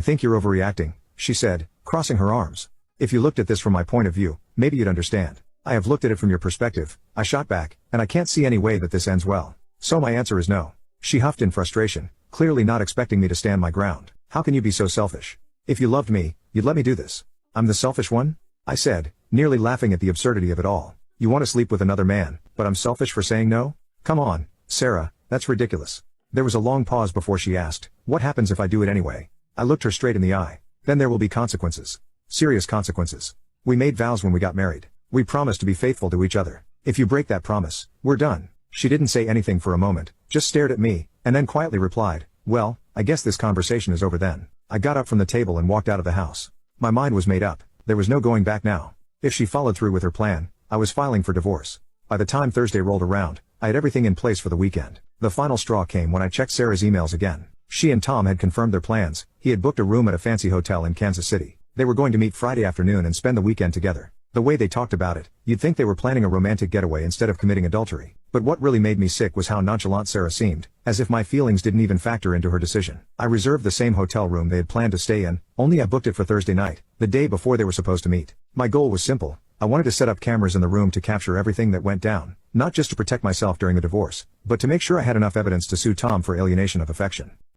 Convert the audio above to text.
"I think you're overreacting," she said, crossing her arms. "If you looked at this from my point of view, maybe you'd understand. I have looked at it from your perspective," I shot back, "and I can't see any way that this ends well. So my answer is no." She huffed in frustration, clearly not expecting me to stand my ground. "How can you be so selfish? If you loved me, you'd let me do this." "I'm the selfish one?" I said, nearly laughing at the absurdity of it all. "You want to sleep with another man, but I'm selfish for saying no? Come on, Sarah, that's ridiculous." There was a long pause before she asked, "What happens if I do it anyway?" I looked her straight in the eye. "Then there will be consequences. Serious consequences. We made vows when we got married. We promised to be faithful to each other. If you break that promise, we're done." She didn't say anything for a moment, just stared at me, and then quietly replied, "Well, I guess this conversation is over then." I got up from the table and walked out of the house. My mind was made up. There was no going back now. If she followed through with her plan, I was filing for divorce. By the time Thursday rolled around, I had everything in place for the weekend. The final straw came when I checked Sarah's emails again. She and Tom had confirmed their plans. He had booked a room at a fancy hotel in Kansas City. They were going to meet Friday afternoon and spend the weekend together. The way they talked about it, you'd think they were planning a romantic getaway instead of committing adultery. But what really made me sick was how nonchalant Sarah seemed, as if my feelings didn't even factor into her decision. I reserved the same hotel room they had planned to stay in, only I booked it for Thursday night, the day before they were supposed to meet. My goal was simple. I wanted to set up cameras in the room to capture everything that went down, not just to protect myself during the divorce, but to make sure I had enough evidence to sue Tom for alienation of affection.